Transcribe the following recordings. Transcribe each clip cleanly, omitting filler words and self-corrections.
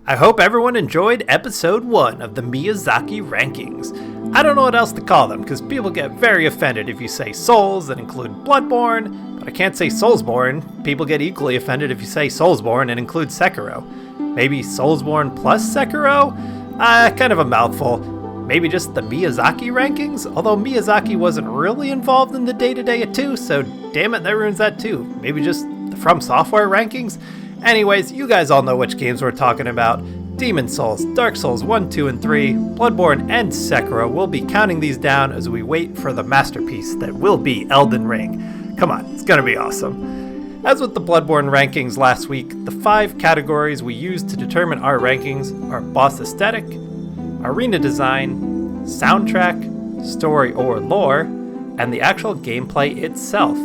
I hope everyone enjoyed episode 1 of the Miyazaki rankings. I don't know what else to call them, because people get very offended if you say Souls and include Bloodborne, but I can't say Soulsborne. People get equally offended if you say Soulsborne and include Sekiro. Maybe Soulsborne plus Sekiro? Kind of a mouthful. Maybe just the Miyazaki rankings? Although Miyazaki wasn't really involved in the day-to-day at 2, so damn it, that ruins that too. Maybe just the From Software rankings? Anyways, you guys all know which games we're talking about. Demon Souls, Dark Souls 1, 2, and 3, Bloodborne, and Sekiro. We'll be counting these down as we wait for the masterpiece that will be Elden Ring. Come on, it's gonna be awesome. As with the Bloodborne rankings last week, the 5 categories we used to determine our rankings are boss aesthetic, arena design, soundtrack, story or lore, and the actual gameplay itself.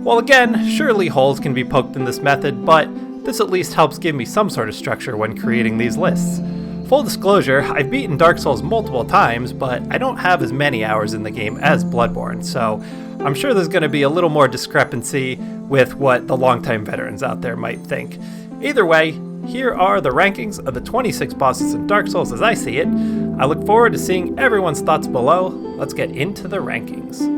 Well, again, surely holes can be poked in this method, but this at least helps give me some sort of structure when creating these lists. Full disclosure, I've beaten Dark Souls multiple times, but I don't have as many hours in the game as Bloodborne, so I'm sure there's going to be a little more discrepancy with what the longtime veterans out there might think. Either way, here are the rankings of the 26 bosses in Dark Souls as I see it. I look forward to seeing everyone's thoughts below. Let's get into the rankings.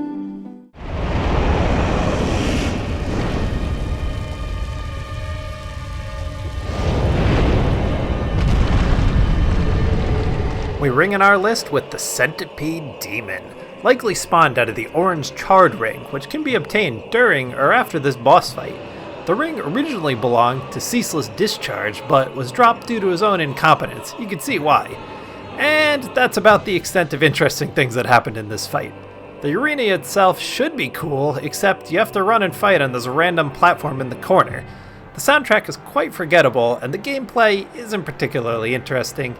We ring in our list with the Centipede Demon, likely spawned out of the orange charred ring, which can be obtained during or after this boss fight. The ring originally belonged to Ceaseless Discharge, but was dropped due to his own incompetence. You can see why. And that's about the extent of interesting things that happened in this fight. The arena itself should be cool, except you have to run and fight on this random platform in the corner. The soundtrack is quite forgettable, and the gameplay isn't particularly interesting.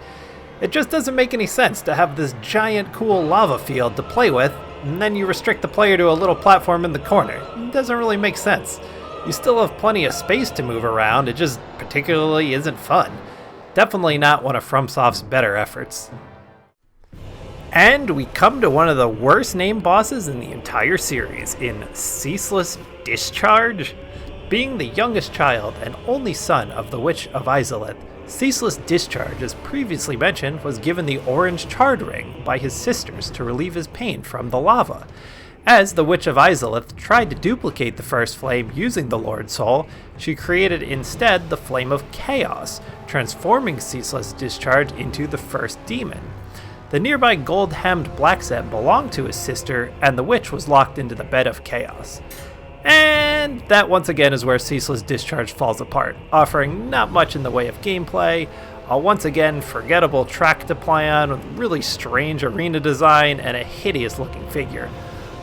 It just doesn't make any sense to have this giant cool lava field to play with, and then you restrict the player to a little platform in the corner. It doesn't really make sense. You still have plenty of space to move around, it just particularly isn't fun. Definitely not one of FromSoft's better efforts. And we come to one of the worst named bosses in the entire series, in Ceaseless Discharge. Being the youngest child and only son of the Witch of Izalith, Ceaseless Discharge, as previously mentioned, was given the orange charred ring by his sisters to relieve his pain from the lava. As the Witch of Izalith tried to duplicate the first flame using the Lord Soul, she created instead the Flame of Chaos, transforming Ceaseless Discharge into the first demon. The nearby gold-hemmed black set belonged to his sister, and the witch was locked into the Bed of Chaos. And that once again is where Ceaseless Discharge falls apart, offering not much in the way of gameplay, a once again forgettable track to play on with really strange arena design and a hideous looking figure.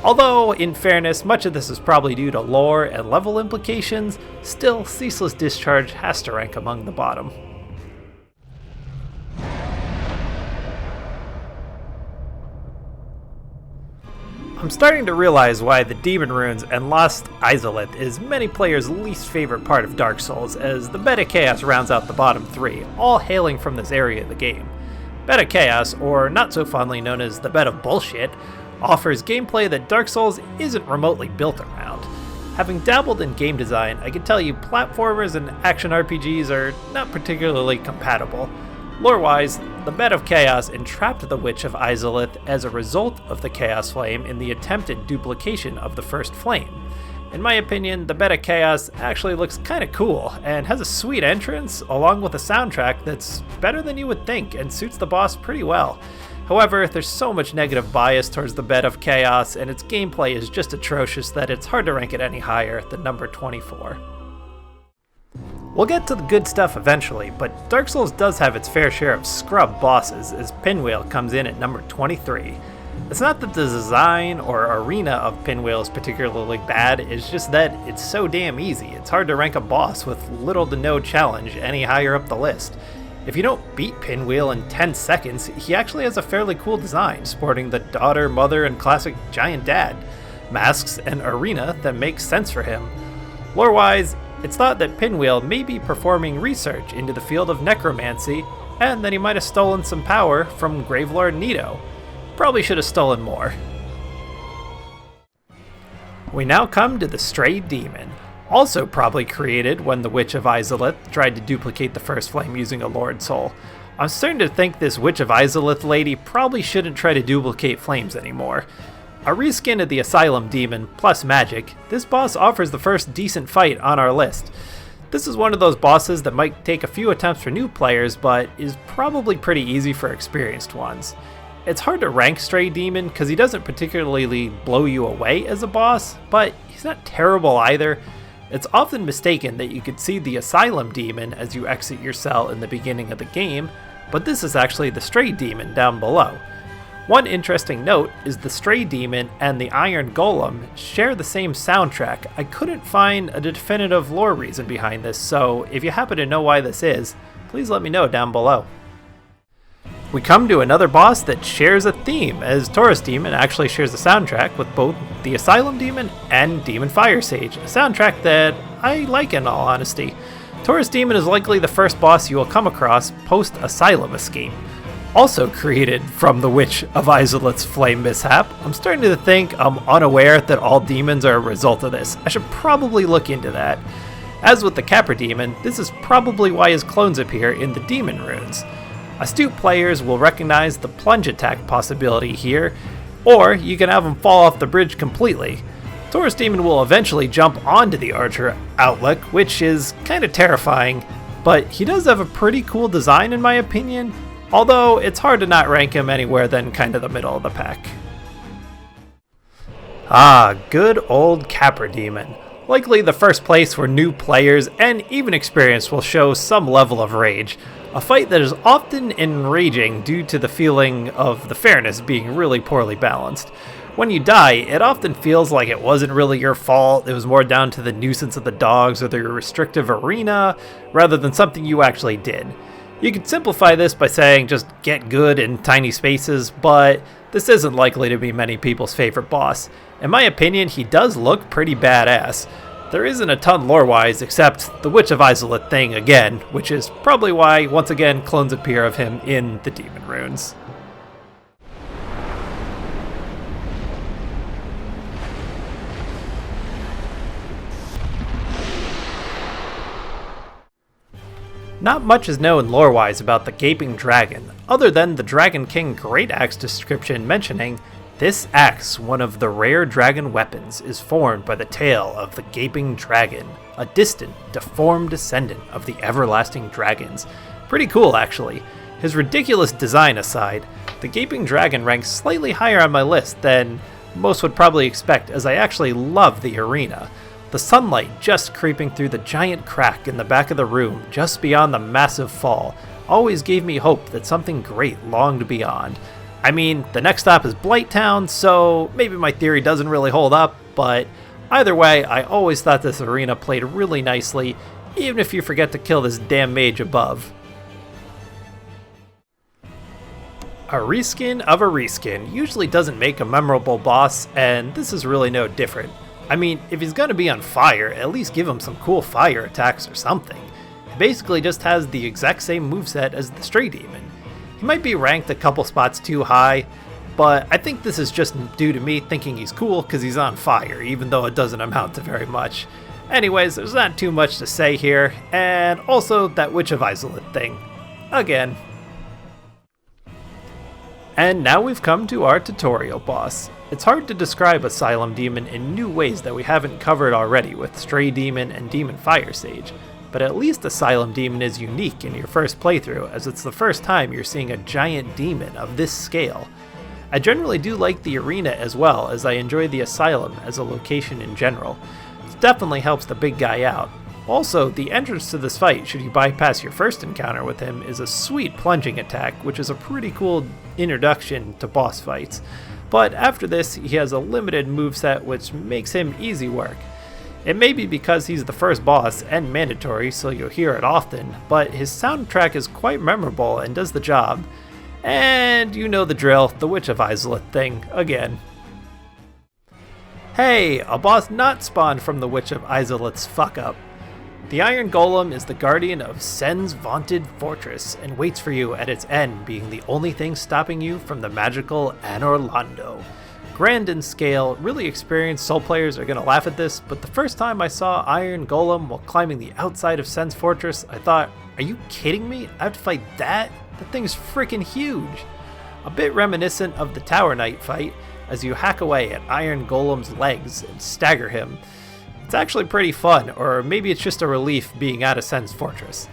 Although, in fairness, much of this is probably due to lore and level implications, still Ceaseless Discharge has to rank among the bottom. I'm starting to realize why the Demon Runes and Lost Izalith is many players' least favorite part of Dark Souls, as the Bed of Chaos rounds out the bottom 3, all hailing from this area of the game. Bed of Chaos, or not so fondly known as the Bed of Bullshit, offers gameplay that Dark Souls isn't remotely built around. Having dabbled in game design, I can tell you platformers and action RPGs are not particularly compatible. Lore-wise, the Bed of Chaos entrapped the Witch of Izalith as a result of the Chaos Flame in the attempted duplication of the first flame. In my opinion, the Bed of Chaos actually looks kinda cool, and has a sweet entrance, along with a soundtrack that's better than you would think and suits the boss pretty well. However, there's so much negative bias towards the Bed of Chaos, and its gameplay is just atrocious that it's hard to rank it any higher than number 24. We'll get to the good stuff eventually, but Dark Souls does have its fair share of scrub bosses, as Pinwheel comes in at number 23. It's not that the design or arena of Pinwheel is particularly bad, it's just that it's so damn easy. It's hard to rank a boss with little to no challenge any higher up the list. If you don't beat Pinwheel in 10 seconds, he actually has a fairly cool design, sporting the daughter, mother, and classic giant dad masks and arena that makes sense for him. Lore-wise, it's thought that Pinwheel may be performing research into the field of necromancy, and that he might have stolen some power from Gravelord Nido. Probably should have stolen more. We now come to the Stray Demon, Also probably created when the Witch of Izalith tried to duplicate the first flame using a Lord Soul. I'm starting to think this Witch of Izalith lady probably shouldn't try to duplicate flames anymore. A reskin of the Asylum Demon plus magic, this boss offers the first decent fight on our list. This is one of those bosses that might take a few attempts for new players, but is probably pretty easy for experienced ones. It's hard to rank Stray Demon because he doesn't particularly blow you away as a boss, but he's not terrible either. It's often mistaken that you could see the Asylum Demon as you exit your cell in the beginning of the game, but this is actually the Stray Demon down below. One interesting note is the Stray Demon and the Iron Golem share the same soundtrack. I couldn't find a definitive lore reason behind this, so if you happen to know why this is, please let me know down below. We come to another boss that shares a theme, as Taurus Demon actually shares a soundtrack with both the Asylum Demon and Demon Fire Sage, a soundtrack that I like in all honesty. Taurus Demon is likely the first boss you will come across post-Asylum escape. Also created from the Witch of Izalith's flame mishap, I'm starting to think I'm unaware that all demons are a result of this. I should probably look into that. As with the Capra Demon, this is probably why his clones appear in the Demon runes. Astute players will recognize the plunge attack possibility here, or you can have him fall off the bridge completely. Taurus Demon will eventually jump onto the Archer outlook, which is kinda terrifying, but he does have a pretty cool design in my opinion, although it's hard to not rank him anywhere than kinda the middle of the pack. Ah, good old Capra Demon. Likely the first place where new players and even experienced will show some level of rage. A fight that is often enraging due to the feeling of the fairness being really poorly balanced. When you die, it often feels like it wasn't really your fault, it was more down to the nuisance of the dogs or the restrictive arena, rather than something you actually did. You could simplify this by saying just get good in tiny spaces, but this isn't likely to be many people's favorite boss. In my opinion, he does look pretty badass. There isn't a ton lore-wise except the Witch of Izalith thing again, which is probably why, once again, clones appear of him in the Demon runes. Not much is known lore-wise about the Gaping Dragon, other than the Dragon King Great Axe description mentioning, "This axe, one of the rare dragon weapons, is formed by the tail of the Gaping Dragon, a distant, deformed descendant of the everlasting dragons." Pretty cool, actually. His ridiculous design aside, the Gaping Dragon ranks slightly higher on my list than most would probably expect, as I actually love the arena. The sunlight just creeping through the giant crack in the back of the room just beyond the massive fall always gave me hope that something great longed beyond. I mean, the next stop is Blighttown, so maybe my theory doesn't really hold up, but either way, I always thought this arena played really nicely, even if you forget to kill this damn mage above. A reskin of a reskin usually doesn't make a memorable boss, and this is really no different. I mean, if he's gonna be on fire, at least give him some cool fire attacks or something. He basically just has the exact same moveset as the Stray Demon. He might be ranked a couple spots too high, but I think this is just due to me thinking he's cool because he's on fire, even though it doesn't amount to very much. Anyways, there's not too much to say here, and also that Witch of Izalith thing. Again. And now we've come to our tutorial boss. It's hard to describe Asylum Demon in new ways that we haven't covered already with Stray Demon and Demon Fire Sage, but at least Asylum Demon is unique in your first playthrough, as it's the first time you're seeing a giant demon of this scale. I generally do like the arena as well, as I enjoy the Asylum as a location in general. It definitely helps the big guy out. Also, the entrance to this fight, should you bypass your first encounter with him, is a sweet plunging attack, which is a pretty cool introduction to boss fights. But after this, he has a limited moveset which makes him easy work. It may be because he's the first boss and mandatory, so you'll hear it often, but his soundtrack is quite memorable and does the job. And you know the drill, the Witch of Izalith thing again. Hey, a boss not spawned from the Witch of Izalith's fuck-up. The Iron Golem is the guardian of Sen's vaunted fortress and waits for you at its end, being the only thing stopping you from the magical Anor Londo. Grand in scale, really experienced Soul players are going to laugh at this, but the first time I saw Iron Golem while climbing the outside of Sen's Fortress, I thought, are you kidding me? I have to fight that? That thing's freaking huge! A bit reminiscent of the Tower Knight fight, as you hack away at Iron Golem's legs and stagger him. It's actually pretty fun, or maybe it's just a relief being out of Sen's Fortress.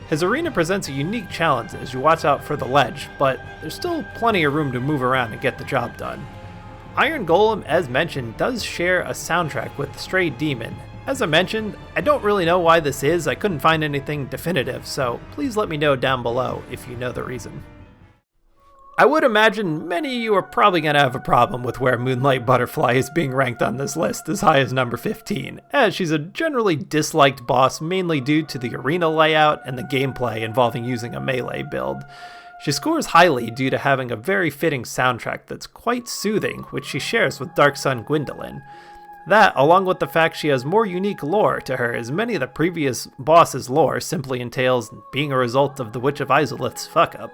His arena presents a unique challenge as you watch out for the ledge, but there's still plenty of room to move around and get the job done. Iron Golem, as mentioned, does share a soundtrack with the Stray Demon. As I mentioned, I don't really know why this is, I couldn't find anything definitive, so please let me know down below if you know the reason. I would imagine many of you are probably going to have a problem with where Moonlight Butterfly is being ranked on this list as high as number 15, as she's a generally disliked boss mainly due to the arena layout and the gameplay involving using a melee build. She scores highly due to having a very fitting soundtrack that's quite soothing, which she shares with Dark Sun Gwendolyn. That, along with the fact she has more unique lore to her, as many of the previous bosses' lore simply entails being a result of the Witch of Izalith's fuck-up.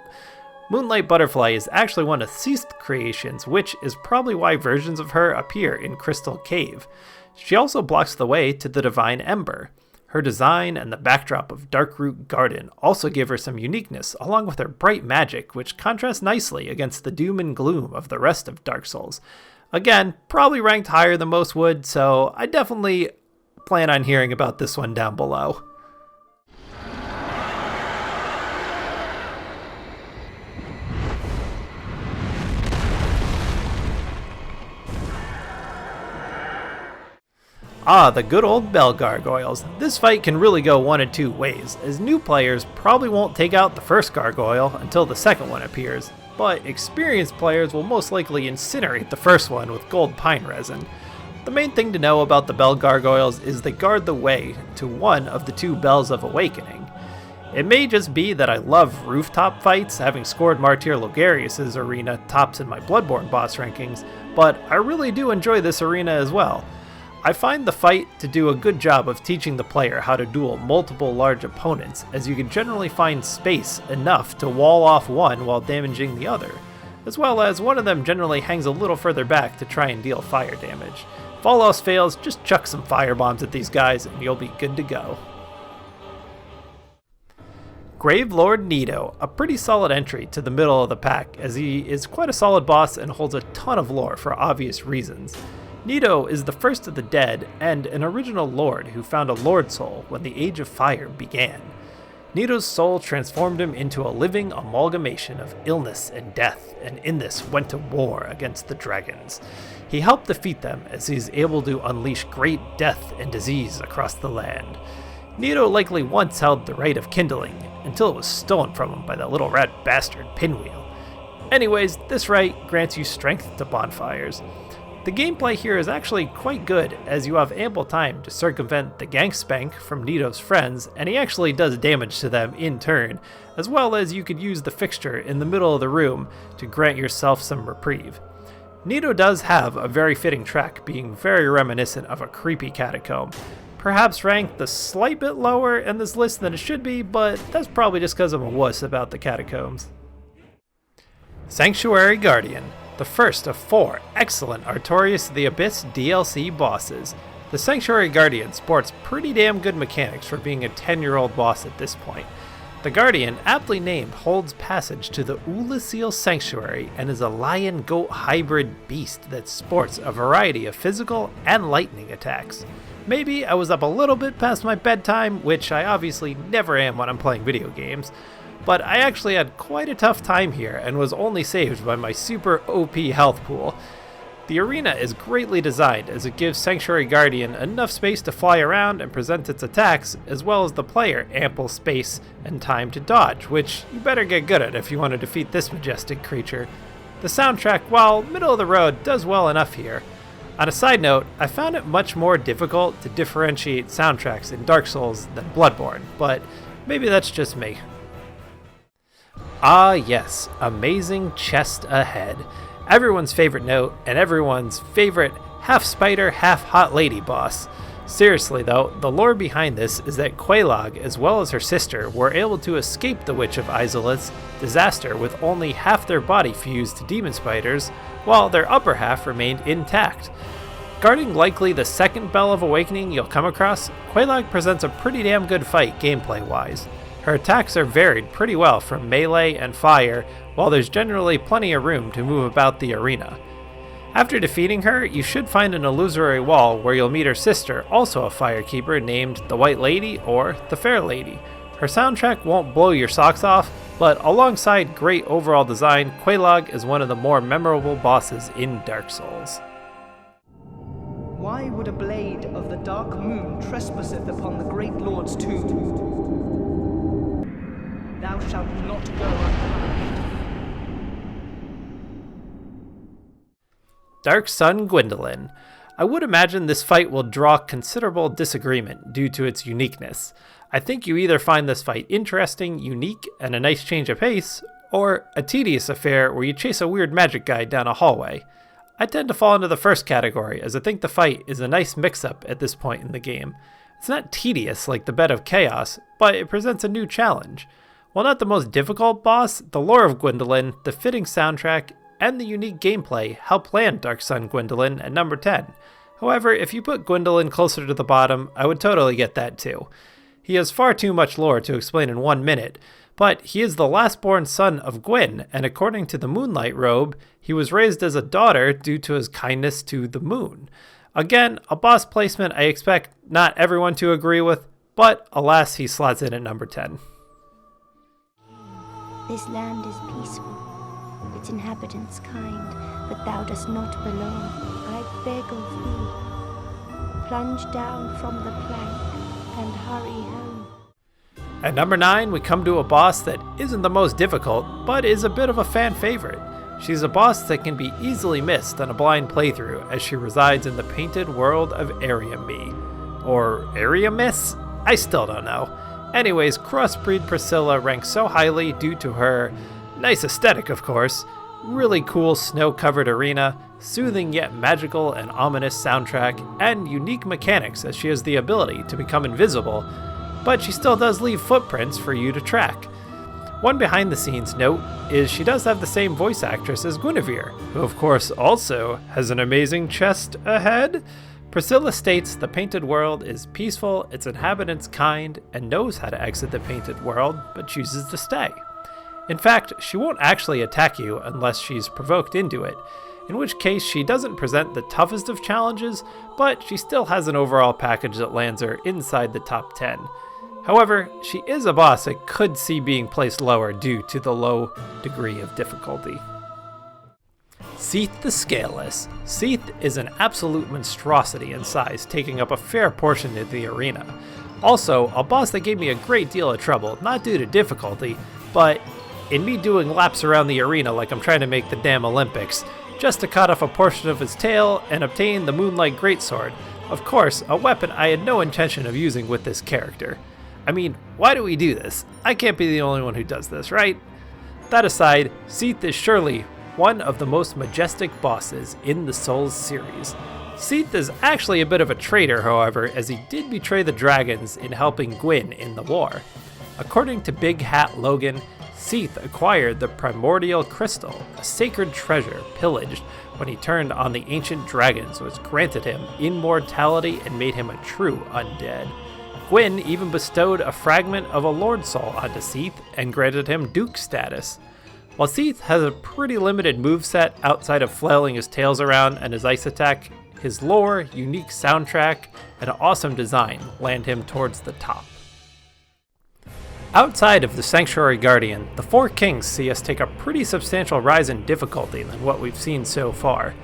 Moonlight Butterfly is actually one of Seath's creations, which is probably why versions of her appear in Crystal Cave. She also blocks the way to the Divine Ember. Her design and the backdrop of Darkroot Garden also give her some uniqueness, along with her bright magic, which contrasts nicely against the doom and gloom of the rest of Dark Souls. Again, probably ranked higher than most would, so I definitely plan on hearing about this one down below. Ah, the good old Bell Gargoyles. This fight can really go one of two ways, as new players probably won't take out the first gargoyle until the second one appears, but experienced players will most likely incinerate the first one with gold pine resin. The main thing to know about the Bell Gargoyles is they guard the way to one of the two Bells of Awakening. It may just be that I love rooftop fights, having scored Martyr Logarius' arena tops in my Bloodborne boss rankings, but I really do enjoy this arena as well. I find the fight to do a good job of teaching the player how to duel multiple large opponents, as you can generally find space enough to wall off one while damaging the other, as well as one of them generally hangs a little further back to try and deal fire damage. If all else fails, just chuck some fire bombs at these guys and you'll be good to go. Gravelord Nido, a pretty solid entry to the middle of the pack, as he is quite a solid boss and holds a ton of lore for obvious reasons. Nido is the first of the dead and an original lord who found a lord soul when the Age of Fire began. Nido's soul transformed him into a living amalgamation of illness and death, and in this went to war against the dragons. He helped defeat them as he is able to unleash great death and disease across the land. Nido likely once held the right of kindling, until it was stolen from him by that little rat bastard Pinwheel. Anyways, this right grants you strength to bonfires. The gameplay here is actually quite good, as you have ample time to circumvent the gank spank from Nido's friends, and he actually does damage to them in turn, as well as you could use the fixture in the middle of the room to grant yourself some reprieve. Nido does have a very fitting track, being very reminiscent of a creepy catacomb. Perhaps ranked a slight bit lower in this list than it should be, but that's probably just because I'm a wuss about the catacombs. Sanctuary Guardian, the first of 4 excellent Artorias the Abyss DLC bosses. The Sanctuary Guardian sports pretty damn good mechanics for being a 10-year-old boss at this point. The Guardian, aptly named, holds passage to the Ulasil Sanctuary and is a lion-goat hybrid beast that sports a variety of physical and lightning attacks. Maybe I was up a little bit past my bedtime, which I obviously never am when I'm playing video games, but I actually had quite a tough time here and was only saved by my super OP health pool. The arena is greatly designed as it gives Sanctuary Guardian enough space to fly around and present its attacks, as well as the player ample space and time to dodge, which you better get good at if you want to defeat this majestic creature. The soundtrack, while middle of the road, does well enough here. On a side note, I found it much more difficult to differentiate soundtracks in Dark Souls than Bloodborne, but maybe that's just me. Ah yes, amazing chest ahead. Everyone's favorite note and everyone's favorite half spider, half hot lady boss. Seriously though, the lore behind this is that Quelaag, as well as her sister, were able to escape the Witch of Isolith's disaster with only half their body fused to demon spiders, while their upper half remained intact. Guarding likely the second Bell of Awakening you'll come across, Quelaag presents a pretty damn good fight gameplay-wise. Her attacks are varied pretty well from melee and fire, while there's generally plenty of room to move about the arena. After defeating her, you should find an illusory wall where you'll meet her sister, also a firekeeper, named the White Lady or the Fair Lady. Her soundtrack won't blow your socks off, but alongside great overall design, Quelaag is one of the more memorable bosses in Dark Souls. Why would a blade of the dark moon trespasseth upon the great lord's tomb? Thou shalt not go unpunished. Dark Sun Gwyndolin. I would imagine this fight will draw considerable disagreement due to its uniqueness. I think you either find this fight interesting, unique, and a nice change of pace, or a tedious affair where you chase a weird magic guy down a hallway. I tend to fall into the first category, as I think the fight is a nice mix-up at this point in the game. It's not tedious like the Bed of Chaos, but it presents a new challenge. While not the most difficult boss, the lore of Gwyndolin, the fitting soundtrack, and the unique gameplay help land Dark Sun Gwyndolin at number 10. However, if you put Gwyndolin closer to the bottom, I would totally get that too. He has far too much lore to explain in 1 minute, but he is the last-born son of Gwen, and according to the Moonlight robe, he was raised as a daughter due to his kindness to the moon. Again, a boss placement I expect not everyone to agree with, but alas, he slots in at number 10. This land is peaceful, its inhabitants kind, but thou dost not belong. I beg of thee, plunge down from the plank and hurry home. At number 9, we come to a boss that isn't the most difficult, but is a bit of a fan favorite. She's a boss that can be easily missed on a blind playthrough, as she resides in the painted world of Ariami. Or Ariamis? I still don't know. Anyways, crossbreed Priscilla ranks so highly due to her nice aesthetic, of course, really cool snow-covered arena, soothing yet magical and ominous soundtrack, and unique mechanics as she has the ability to become invisible, but she still does leave footprints for you to track. One behind-the-scenes note is she does have the same voice actress as Guinevere, who of course also has an amazing chest ahead. Priscilla states the painted world is peaceful, its inhabitants kind, and knows how to exit the painted world, but chooses to stay. In fact, she won't actually attack you unless she's provoked into it, in which case she doesn't present the toughest of challenges, but she still has an overall package that lands her inside the top 10. However, she is a boss I could see being placed lower due to the low degree of difficulty. Seath the Scaleless. Seath is an absolute monstrosity in size, taking up a fair portion of the arena. Also, a boss that gave me a great deal of trouble, not due to difficulty, but in me doing laps around the arena like I'm trying to make the damn Olympics, just to cut off a portion of his tail and obtain the Moonlight Greatsword. Of course, a weapon I had no intention of using with this character. I mean, why do we do this? I can't be the only one who does this, right? That aside, Seath is surely one of the most majestic bosses in the Souls series. Seath is actually a bit of a traitor, however, as he did betray the dragons in helping Gwen in the war. According to Big Hat Logan, Seath acquired the Primordial Crystal, a sacred treasure pillaged when he turned on the ancient dragons, which granted him immortality and made him a true undead. Gwen even bestowed a fragment of a Lord Soul onto Seath and granted him Duke status. While Seath has a pretty limited moveset outside of flailing his tails around and his ice attack, his lore, unique soundtrack, and awesome design land him towards the top. Outside of the Sanctuary Guardian, the Four Kings see us take a pretty substantial rise in difficulty than what we've seen so far.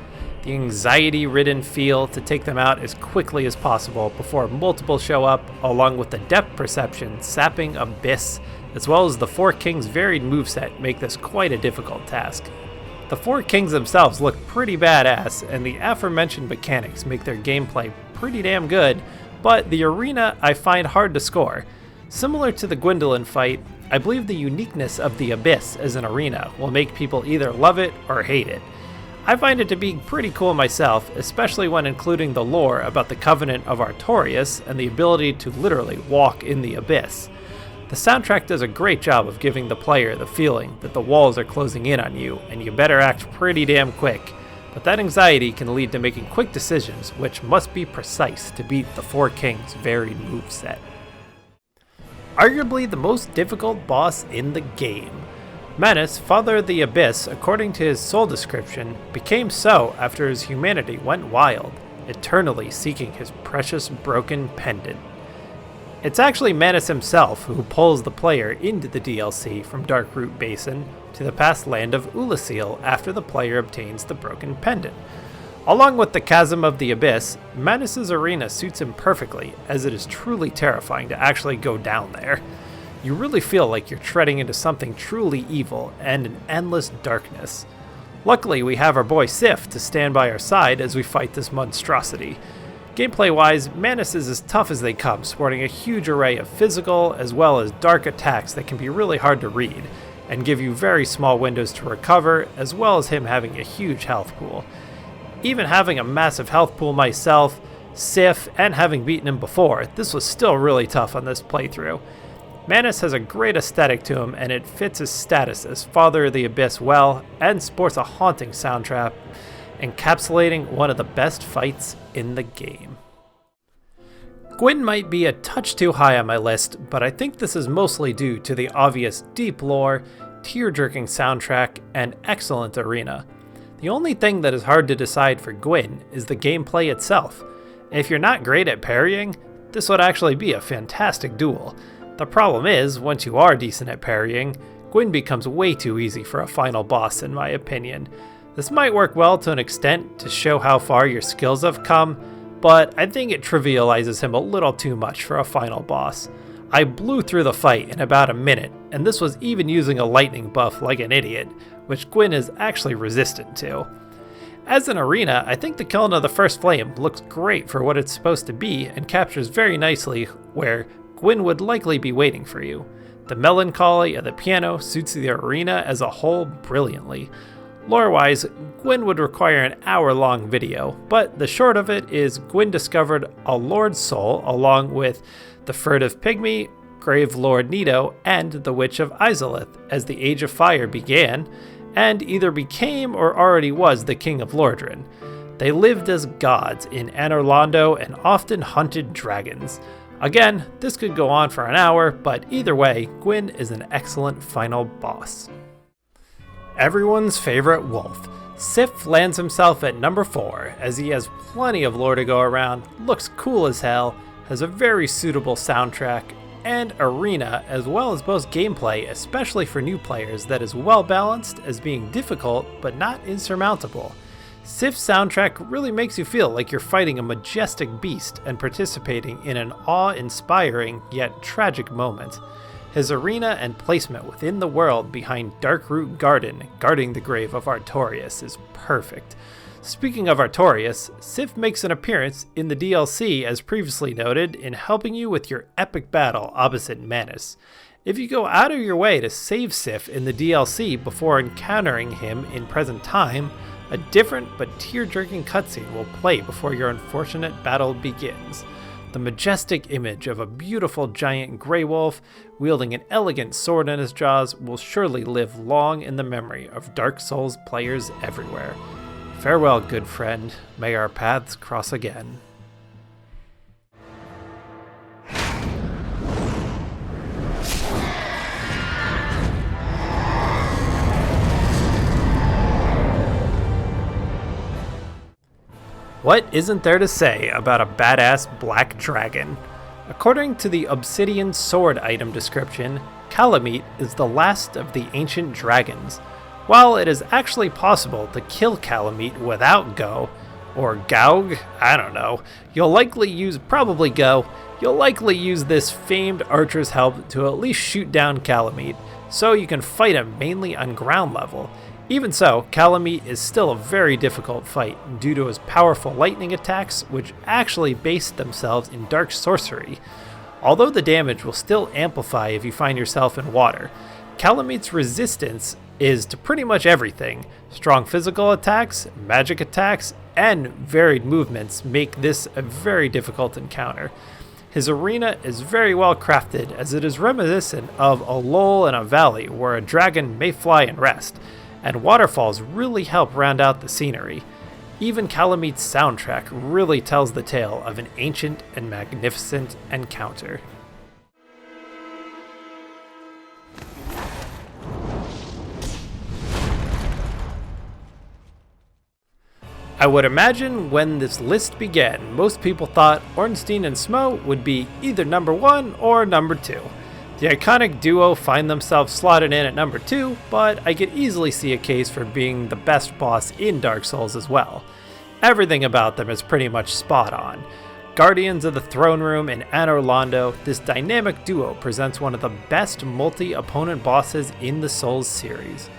The anxiety-ridden feel to take them out as quickly as possible before multiple show up, along with the depth perception, sapping abyss, as well as the Four Kings' varied moveset make this quite a difficult task. The Four Kings themselves look pretty badass, and the aforementioned mechanics make their gameplay pretty damn good, but the arena I find hard to score. Similar to the Gwyndolin fight, I believe the uniqueness of the Abyss as an arena will make people either love it or hate it. I find it to be pretty cool myself, especially when including the lore about the Covenant of Artorias and the ability to literally walk in the abyss. The soundtrack does a great job of giving the player the feeling that the walls are closing in on you and you better act pretty damn quick, but that anxiety can lead to making quick decisions which must be precise to beat the Four Kings' varied moveset. Arguably the most difficult boss in the game. Manus, Father of the Abyss, according to his soul description, became so after his humanity went wild, eternally seeking his precious broken pendant. It's actually Manus himself who pulls the player into the DLC from Darkroot Basin to the past land of Ulasil after the player obtains the broken pendant. Along with the Chasm of the Abyss, Manus' arena suits him perfectly, as it is truly terrifying to actually go down there. You really feel like you're treading into something truly evil and an endless darkness. Luckily, we have our boy Seath to stand by our side as we fight this monstrosity. Gameplay-wise, Manus is as tough as they come, sporting a huge array of physical as well as dark attacks that can be really hard to read, and give you very small windows to recover, as well as him having a huge health pool. Even having a massive health pool myself, Seath, and having beaten him before, this was still really tough on this playthrough. Manus has a great aesthetic to him, and it fits his status as Father of the Abyss well, and sports a haunting soundtrack, encapsulating one of the best fights in the game. Gwen might be a touch too high on my list, but I think this is mostly due to the obvious deep lore, tear-jerking soundtrack, and excellent arena. The only thing that is hard to decide for Gwen is the gameplay itself. If you're not great at parrying, this would actually be a fantastic duel. The problem is, once you are decent at parrying, Gwen becomes way too easy for a final boss in my opinion. This might work well to an extent to show how far your skills have come, but I think it trivializes him a little too much for a final boss. I blew through the fight in about a minute, and this was even using a lightning buff like an idiot, which Gwen is actually resistant to. As an arena, I think the Killing of the First Flame looks great for what it's supposed to be and captures very nicely where Gwen would likely be waiting for you. The melancholy of the piano suits the arena as a whole brilliantly. Lore-wise, Gwen would require an hour-long video, but the short of it is Gwen discovered a Lord's Soul along with the furtive pygmy, Grave Lord Nido, and the Witch of Izalith as the Age of Fire began, and either became or already was the King of Lordran. They lived as gods in Anor Londo and often hunted dragons. Again, this could go on for an hour, but either way, Gwen is an excellent final boss. Everyone's favorite wolf, Seath lands himself at number 4 as he has plenty of lore to go around, looks cool as hell, has a very suitable soundtrack, and arena as well as both gameplay, especially for new players, that is well balanced as being difficult but not insurmountable. Seath's soundtrack really makes you feel like you're fighting a majestic beast and participating in an awe-inspiring yet tragic moment. His arena and placement within the world behind Darkroot Garden, guarding the grave of Artorias, is perfect. Speaking of Artorias, Seath makes an appearance in the DLC as previously noted in helping you with your epic battle opposite Manus. If you go out of your way to save Seath in the DLC before encountering him in present time, a different but tear-jerking cutscene will play before your unfortunate battle begins. The majestic image of a beautiful giant grey wolf wielding an elegant sword in his jaws will surely live long in the memory of Dark Souls players everywhere. Farewell, good friend. May our paths cross again. What isn't there to say about a badass black dragon? According to the Obsidian Sword item description, Calamite is the last of the ancient dragons. While it is actually possible to kill Calamite without Go, or Gaug, I don't know, you'll likely use this famed archer's help to at least shoot down Calamite, so you can fight him mainly on ground level. Even so, Calamite is still a very difficult fight due to his powerful lightning attacks, which actually base themselves in dark sorcery. Although the damage will still amplify if you find yourself in water, Calamite's resistance is to pretty much everything. Strong physical attacks, magic attacks, and varied movements make this a very difficult encounter. His arena is very well crafted, as it is reminiscent of a lull in a valley where a dragon may fly and rest, and waterfalls really help round out the scenery. Even Calamite's soundtrack really tells the tale of an ancient and magnificent encounter. I would imagine when this list began, most people thought rnstein and Mote would be either number 1 or number 2. The iconic duo find themselves slotted in at number 2, but I could easily see a case for being the best boss in Dark Souls as well. Everything about them is pretty much spot on. Guardians of the Throne Room and Anor Londo, this dynamic duo presents one of the best multi-opponent bosses in the Souls series.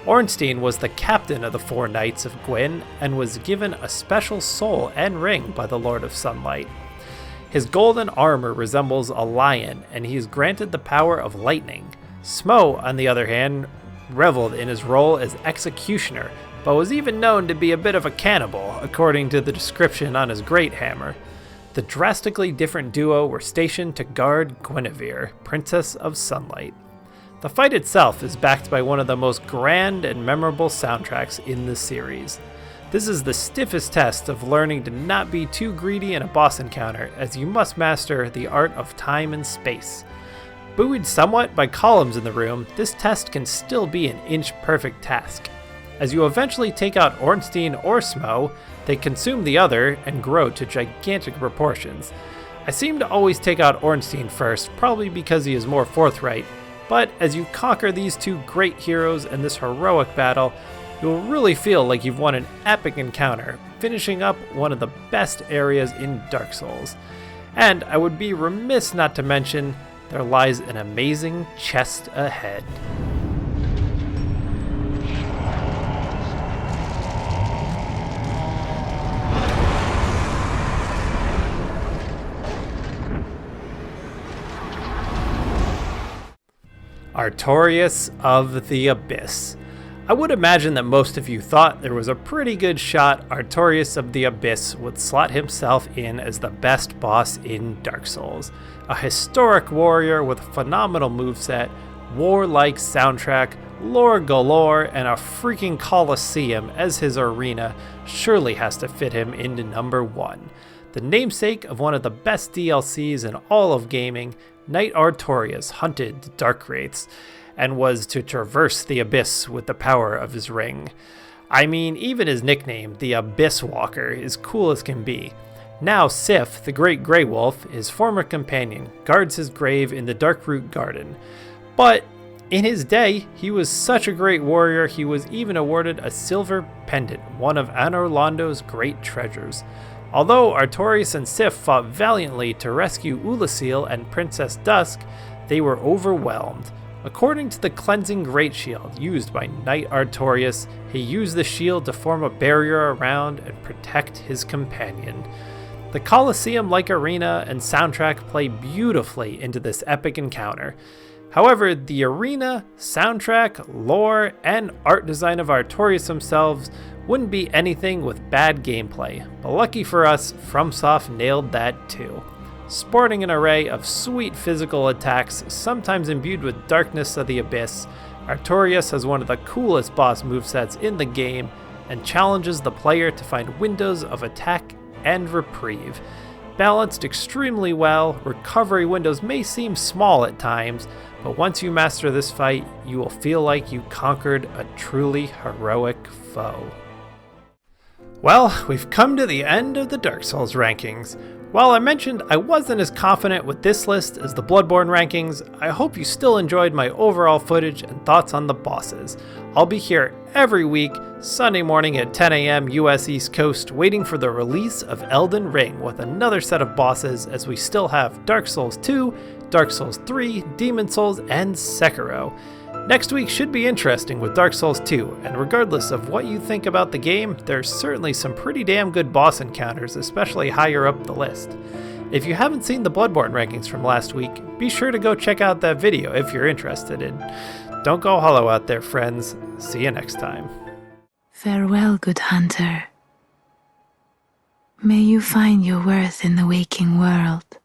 Rnstein was the captain of the 4 Knights of Gwen and was given a special soul and ring by the Lord of Sunlight. His golden armor resembles a lion, and he is granted the power of lightning. Mote, on the other hand, reveled in his role as executioner, but was even known to be a bit of a cannibal, according to the description on his great hammer. The drastically different duo were stationed to guard Guinevere, Princess of Sunlight. The fight itself is backed by one of the most grand and memorable soundtracks in the series. This is the stiffest test of learning to not be too greedy in a boss encounter, as you must master the art of time and space. Buoyed somewhat by columns in the room, this test can still be an inch-perfect task. As you eventually take out rnstein or Mote, they consume the other and grow to gigantic proportions. I seem to always take out rnstein first, probably because he is more forthright, but as you conquer these 2 great heroes in this heroic battle, you'll really feel like you've won an epic encounter, finishing up one of the best areas in Dark Souls. And I would be remiss not to mention, there lies an amazing chest ahead. Artorias of the Abyss. I would imagine that most of you thought there was a pretty good shot Artorias of the Abyss would slot himself in as the best boss in Dark Souls. A historic warrior with a phenomenal moveset, warlike soundtrack, lore galore, and a freaking coliseum as his arena surely has to fit him into number 1. The namesake of one of the best DLCs in all of gaming, Knight Artorias hunted the Dark Wraiths and was to traverse the Abyss with the power of his ring. I mean, even his nickname, the Abyss Walker, is cool as can be. Now Seath, the Great Grey Wolf, his former companion, guards his grave in the Darkroot Garden. But in his day, he was such a great warrior, he was even awarded a silver pendant, one of Anor Londo's great treasures. Although Artorias and Seath fought valiantly to rescue Ulasil and Princess Dusk, they were overwhelmed. According to the cleansing great shield used by Knight Artorias, he used the shield to form a barrier around and protect his companion. The Colosseum-like arena and soundtrack play beautifully into this epic encounter. However, the arena, soundtrack, lore, and art design of Artorias themselves wouldn't be anything with bad gameplay, but lucky for us, FromSoft nailed that too. Sporting an array of sweet physical attacks, sometimes imbued with darkness of the abyss, Artorias has one of the coolest boss movesets in the game and challenges the player to find windows of attack and reprieve. Balanced extremely well, recovery windows may seem small at times, but once you master this fight, you will feel like you conquered a truly heroic foe. Well, we've come to the end of the Dark Souls rankings. While I mentioned I wasn't as confident with this list as the Bloodborne rankings, I hope you still enjoyed my overall footage and thoughts on the bosses. I'll be here every week, Sunday morning at 10 a.m. US East Coast, waiting for the release of Elden Ring with another set of bosses, as we still have Dark Souls 2, Dark Souls 3, Demon Souls, and Sekiro. Next week should be interesting with Dark Souls 2, and regardless of what you think about the game, there's certainly some pretty damn good boss encounters, especially higher up the list. If you haven't seen the Bloodborne rankings from last week, be sure to go check out that video if you're interested in Don't go hollow out there, friends. See you next time. Farewell, good hunter. May you find your worth in the waking world.